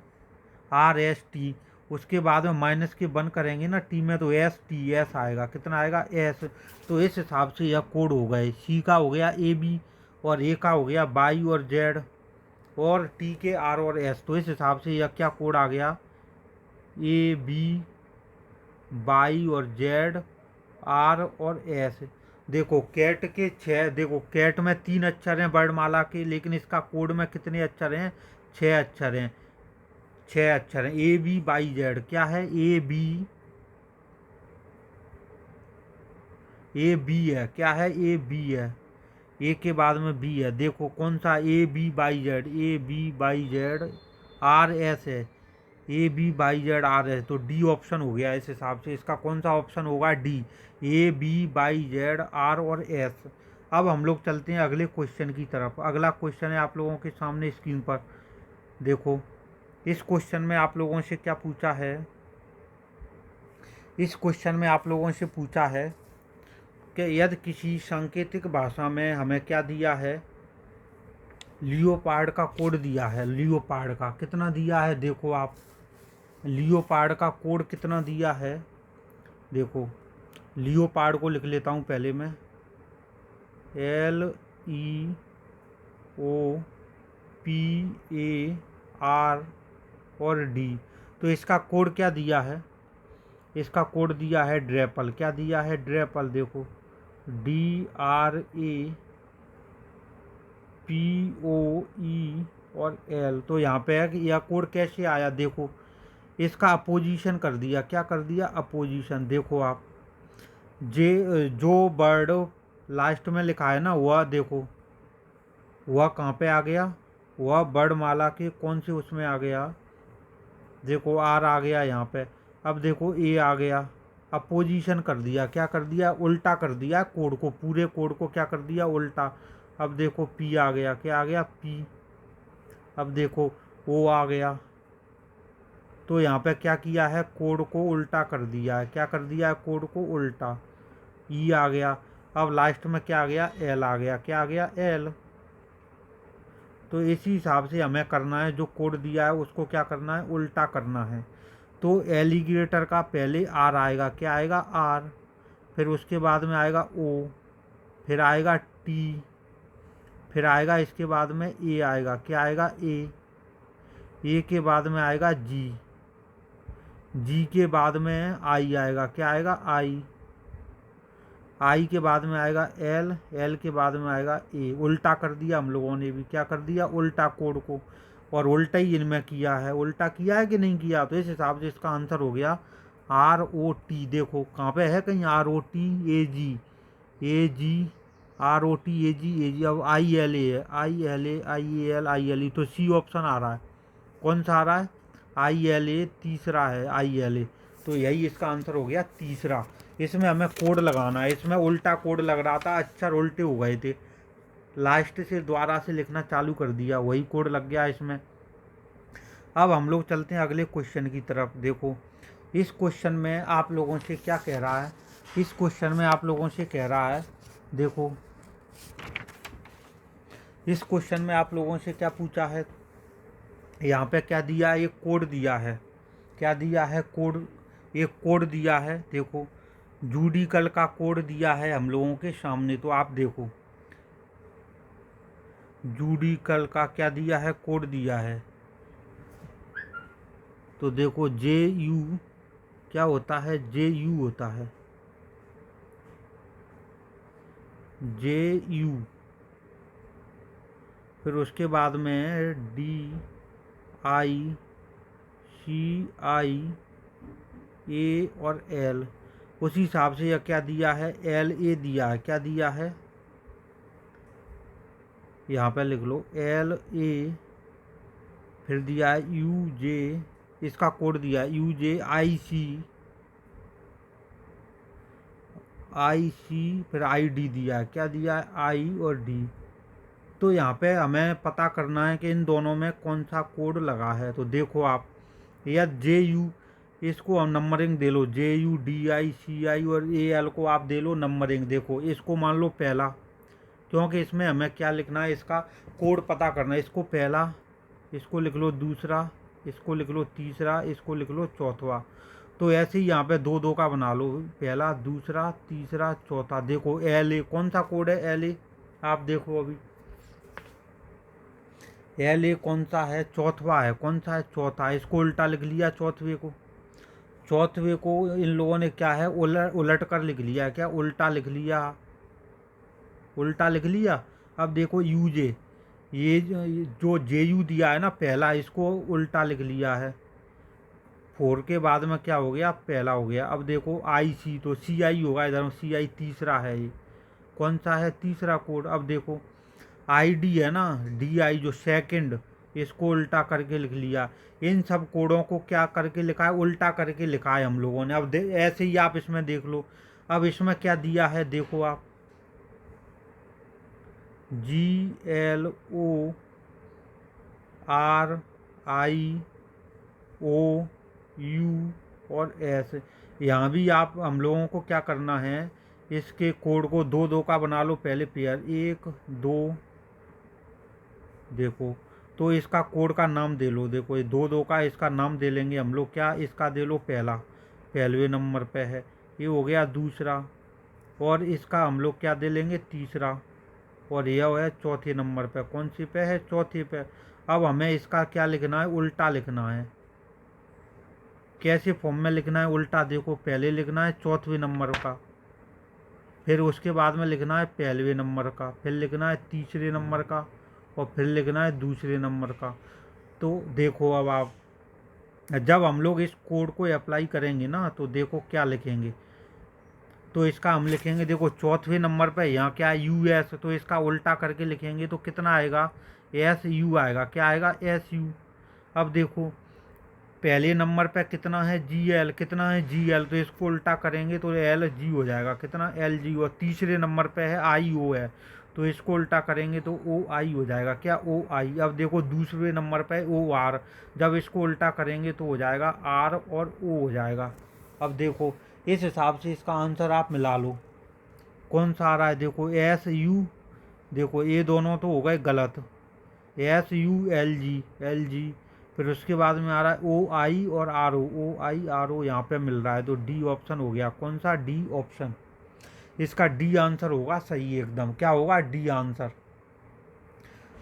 RST। उसके बाद में -1 करेंगे ना टी में, तो STS आएगा, कितना आएगा, एस। तो इस हिसाब से यह कोड हो गए, सी का हो गया AB, और ए का हो गया वाई और जेड, और टी के आर और एस। तो इस हिसाब से यह क्या कोड आ गया, AB, वाई और जेड, आर और एस। देखो कैट के 6, देखो कैट में 3 अक्षर हैं वर्णमाला के, लेकिन इसका कोड में कितने अक्षर हैं, 6 अक्षर हैं, 6 अक्षर हैं। AB, YZ क्या है, AB है, क्या है, AB है, ए के बाद में बी है। देखो कौन सा, AB, YZ, RS है, AB, YZ, RS, तो डी ऑप्शन हो गया। इस हिसाब से इसका कौन सा ऑप्शन होगा, डी, AB, YZ, R और S। अब हम लोग चलते हैं अगले क्वेश्चन की तरफ। अगला क्वेश्चन है आप लोगों के सामने स्क्रीन पर, देखो इस क्वेश्चन में आप लोगों से क्या पूछा है, इस क्वेश्चन में आप लोगों से पूछा है कि यदि किसी सांकेतिक भाषा में हमें क्या दिया है, लियोपार्ड का कोड दिया है, लियोपार्ड का कितना दिया है, देखो आप लियोपार्ड का कोड कितना दिया है। देखो लियोपार्ड को लिख लेता हूँ पहले मैं, LEOPAR और डी। तो इसका कोड क्या दिया है, इसका कोड दिया है ड्रेपल, क्या दिया है, ड्रेपल। देखो DRAPOE और L। तो यहाँ पे है कि यह कोड कैसे आया, देखो इसका अपोजिशन कर दिया, क्या कर दिया, अपोजिशन। देखो आप जो वर्ड लास्ट में लिखा है ना, वह देखो वह कहाँ पे आ गया, वह वर्णमाला के कौन से उसमें आ गया, देखो आर आ गया यहाँ पे। अब देखो ए आ गया। अब पोजीशन कर दिया, क्या कर दिया, उल्टा कर दिया कोड को, पूरे कोड को क्या कर दिया, उल्टा। अब देखो पी आ गया, क्या आ गया, पी। अब देखो ओ आ गया। तो यहाँ पे क्या किया है, कोड को उल्टा कर दिया है, क्या कर दिया है, कोड को उल्टा। ई आ गया। अब लास्ट में क्या आ गया, एल आ गया, क्या आ गया, एल। तो इसी हिसाब से हमें करना है, जो कोड दिया है उसको क्या करना है, उल्टा करना है। तो एलिगेटर का पहले आर आएगा, क्या आएगा, आर। फिर उसके बाद में आएगा ओ। फिर आएगा टी। फिर आएगा इसके बाद में ए आएगा, क्या आएगा, ए। ए के बाद में आएगा जी। जी के बाद में आई आएगा, क्या आएगा, आई। आई के बाद में आएगा एल। एल के बाद में आएगा ए। उल्टा कर दिया हम लोगों ने भी, क्या कर दिया, उल्टा कोड को। और उल्टा ही इनमें किया है, उल्टा किया है कि नहीं किया। तो इस हिसाब से इसका आंसर हो गया आर ओ टी। देखो कहाँ पे है, कहीं R O T A G, A G, R O T A G, A G. अब आई एल ए है, I L A, I A L, I L E. तो सी ऑप्शन आ रहा है, कौन सा आ रहा है, आई एल ए। तीसरा है आई एल ए। तो यही इसका आंसर हो गया तीसरा। इसमें हमें कोड लगाना है, इसमें उल्टा कोड लग रहा था, अक्षर उल्टे हो गए थे, लास्ट से दोबारा से लिखना चालू कर दिया, वही कोड लग गया इसमें। अब हम लोग चलते हैं अगले क्वेश्चन की तरफ। देखो इस क्वेश्चन में आप लोगों से क्या कह रहा है, इस क्वेश्चन में आप लोगों से कह रहा है, देखो इस क्वेश्चन में आप लोगों से क्या पूछा है, यहाँ पे क्या दिया है, एक कोड दिया है, क्या दिया है, कोड, एक कोड दिया है। देखो जूडिकल का कोड दिया है हम लोगों के सामने। तो आप देखो जूडिकल का क्या दिया है, कोड दिया है। तो देखो जे यू क्या होता है, जे यू होता है, जे यू। फिर उसके बाद में डी आई सी आई ए और एल। उसी हिसाब से यह क्या दिया है, एल ए दिया है, क्या दिया है, यहाँ पे लिख लो एल ए। फिर दिया है यू जे, इसका कोड दिया है यू जे आई सी, आई सी। फिर आई डी दिया है, क्या दिया है, आई और डी। तो यहाँ पे हमें पता करना है कि इन दोनों में कौन सा कोड लगा है। तो देखो आप, या जे यू, इसको हम नंबरिंग दे लो, J U D I C I और ए एल को आप दे लो नंबरिंग। देखो इसको मान लो पहला, क्योंकि इसमें हमें क्या लिखना है, इसका कोड पता करना है। इसको पहला, इसको लिख लो दूसरा, इसको लिख लो तीसरा, इसको लिख लो चौथा। तो ऐसे ही यहाँ पे दो दो का बना लो, पहला दूसरा तीसरा चौथा। देखो एल ए, कौन सा कोड है, एल ए, आप देखो अभी एल ए कौन सा है, चौथवा है, कौन सा है, चौथा। इसको उल्टा लिख लिया चौथवे को, चौथवे को इन लोगों ने क्या है, उलट कर लिख लिया, क्या उल्टा लिख लिया, उल्टा लिख लिया। अब देखो यू जे, ये जो जे यू दिया है ना पहला, इसको उल्टा लिख लिया है। 4 के बाद में क्या हो गया, पहला हो गया। अब देखो आई सी, तो सी आई होगा इधर, सी आई तीसरा है, ये कौन सा है, तीसरा कोड। अब देखो आई डी है ना, डी आई जो सेकंड, इसको उल्टा करके लिख लिया। इन सब कोडों को क्या करके लिखा है, उल्टा करके लिखा है हम लोगों ने। अब ऐसे ही आप इसमें देख लो। अब इसमें क्या दिया है, देखो आप, G L O R I O U और एस। यहाँ भी आप हम लोगों को क्या करना है, इसके कोड को दो दो का बना लो पहले पेयर, एक दो। देखो तो इसका कोड का नाम दे लो, देखो ये दो दो का इसका नाम दे लेंगे हम लोग, क्या इसका दे लो पहला, पहलवे नंबर पे है, ये हो गया दूसरा। और इसका हम लोग क्या दे लेंगे, तीसरा। और यह है चौथे नंबर पे, कौन सी पे है, चौथे पे। अब हमें इसका क्या लिखना है, उल्टा लिखना है। कैसे फॉर्म में लिखना है उल्टा, देखो पहले लिखना है चौथे नंबर का, फिर उसके बाद में लिखना है पहलवे नंबर का, फिर लिखना है तीसरे नंबर का, और फिर लिखना है दूसरे नंबर का। तो देखो अब आप, जब हम लोग इस कोड को अप्लाई करेंगे ना, तो देखो क्या लिखेंगे। तो इसका हम लिखेंगे, देखो चौथे नंबर पे यहाँ क्या है US, तो इसका उल्टा करके लिखेंगे तो कितना आएगा SU आएगा। क्या आएगा SU। अब देखो पहले नंबर पे कितना है GL, कितना है GL, तो इसको उल्टा करेंगे तो LG हो जाएगा, कितना LG। और तीसरे नंबर पे है IO है, तो इसको उल्टा करेंगे तो OI हो जाएगा, क्या OI। अब देखो दूसरे नंबर पे OR, जब इसको उल्टा करेंगे तो हो जाएगा R और O हो जाएगा। अब देखो इस हिसाब से इसका आंसर आप मिला लो कौन सा आ रहा है। देखो SU, देखो ये दोनों तो हो गए गलत, SULG, फिर उसके बाद में आ रहा है OI और RO यहाँ पे मिल रहा है, तो D ऑप्शन हो गया। कौन सा D ऑप्शन, इसका D आंसर होगा सही एकदम। क्या होगा D आंसर।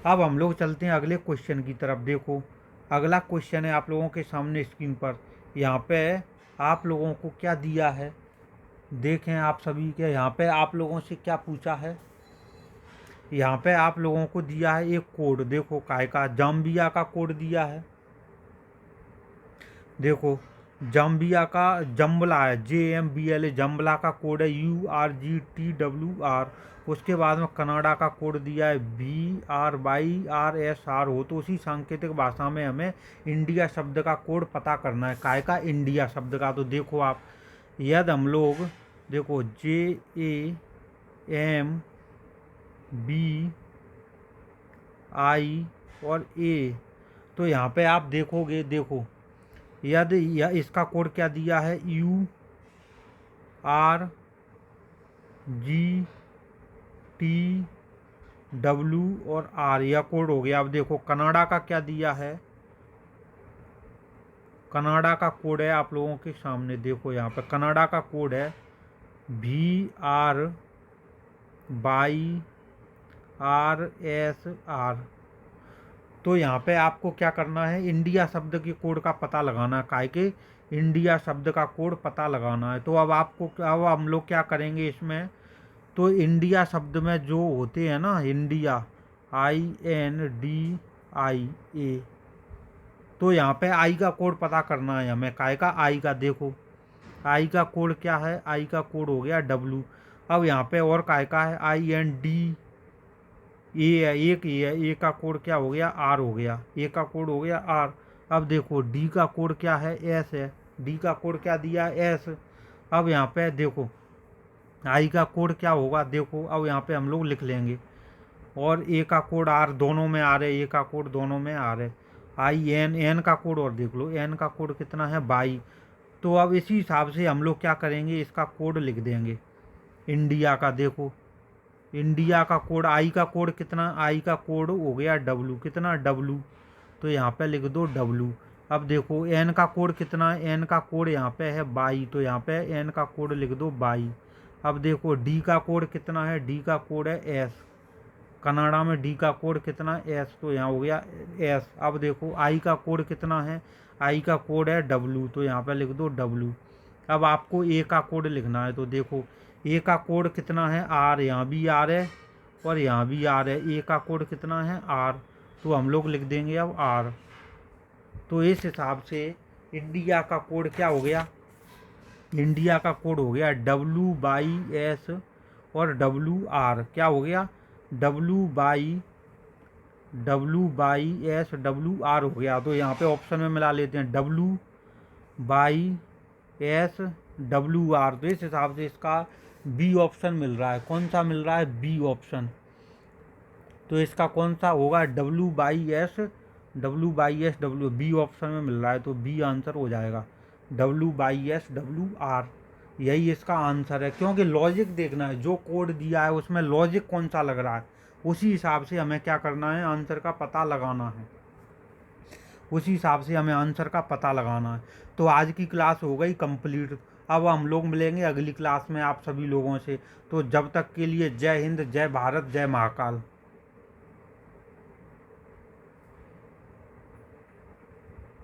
अब हम लोग चलते हैं अगले क्वेश्चन की तरफ। देखो अगला क्वेश्चन है आप लोगों के सामने स्क्रीन पर। यहाँ पे आप लोगों को क्या दिया है, देखें आप सभी के। यहाँ पे आप लोगों से क्या पूछा है, यहाँ पे आप लोगों को दिया है एक कोड। देखो काय का, जाम्बिया का कोड दिया है। देखो जाम्बिया का, जम्बला है JMBLA, जम्बला का कोड है URGTWR। उसके बाद में कनाडा का कोड दिया है BRYRSR हो। तो उसी सांकेतिक भाषा में हमें इंडिया शब्द का कोड पता करना है। काय का, इंडिया शब्द का। तो देखो आप, यदि हम लोग देखो JAMBI और A, तो यहाँ पे आप देखोगे, देखो यदि इसका कोड क्या दिया है URGTW और R, यह कोड हो गया। अब देखो कनाडा का क्या दिया है, कनाडा का कोड है आप लोगों के सामने। देखो यहाँ पे कनाडा का कोड है VRYRSR। तो यहाँ पे आपको क्या करना है, इंडिया शब्द के कोड का पता लगाना है। काय के, इंडिया शब्द का कोड पता लगाना है। तो अब आपको, अब हम लोग क्या करेंगे इसमें, तो इंडिया शब्द में जो होते हैं ना, इंडिया INDIA, तो यहाँ पे आई का कोड पता करना है हमें। काय का, आई का। देखो आई का कोड क्या है, आई का कोड हो गया W। अब यहाँ पे और काय का है INDA है, एक ही है, ए का कोड क्या हो गया R हो गया, ए का कोड हो गया R। अब देखो D का कोड क्या है S है, D का कोड क्या दिया है S। अब यहाँ पे देखो I का कोड क्या होगा, देखो अब यहाँ पे हम लोग लिख लेंगे। और ए का कोड R, दोनों में आ रहे, ए का कोड दोनों में आ रहे। IN का कोड, और देख लो N का कोड कितना है 22। तो अब इसी हिसाब से हम लोग क्या करेंगे, इसका कोड लिख देंगे इंडिया का। देखो इंडिया का कोड, आई का कोड कितना, आई का कोड हो गया W, कितना W, तो यहाँ पे लिख दो W। अब देखो एन का कोड कितना है, एन का कोड यहाँ पे है 22, तो यहाँ पे एन का कोड लिख दो 22। अब देखो डी का कोड कितना है, डी का कोड है S, कनाडा में डी का कोड कितना है S, तो यहाँ हो गया S। अब देखो आई का कोड कितना है, आई का कोड है W, तो यहाँ पे लिख दो W। अब आपको ए का कोड लिखना है, तो देखो ए का कोड कितना है R, यहाँ भी R है और यहाँ भी R है। ए का कोड कितना है R, तो हम लोग लिख देंगे अब R। तो इस हिसाब से इंडिया का कोड क्या हो गया, इंडिया का कोड हो गया W/S और WR, क्या हो गया W/S WR हो गया। तो यहाँ पे ऑप्शन में मिला लेते हैं W/S WR। तो इस हिसाब से इसका बी ऑप्शन मिल रहा है। कौन सा मिल रहा है, बी ऑप्शन। तो इसका कौन सा होगा W/S W, बी ऑप्शन में मिल रहा है, तो बी आंसर हो जाएगा W/S WR, यही इसका आंसर है। क्योंकि लॉजिक देखना है, जो कोड दिया है उसमें लॉजिक कौन सा लग रहा है, उसी हिसाब से हमें क्या करना है, आंसर का पता लगाना है। उसी हिसाब से हमें आंसर का पता लगाना है। तो आज की क्लास हो गई कंप्लीट। अब हम लोग मिलेंगे अगली क्लास में आप सभी लोगों से। तो जब तक के लिए जय हिंद, जय भारत, जय महाकाल।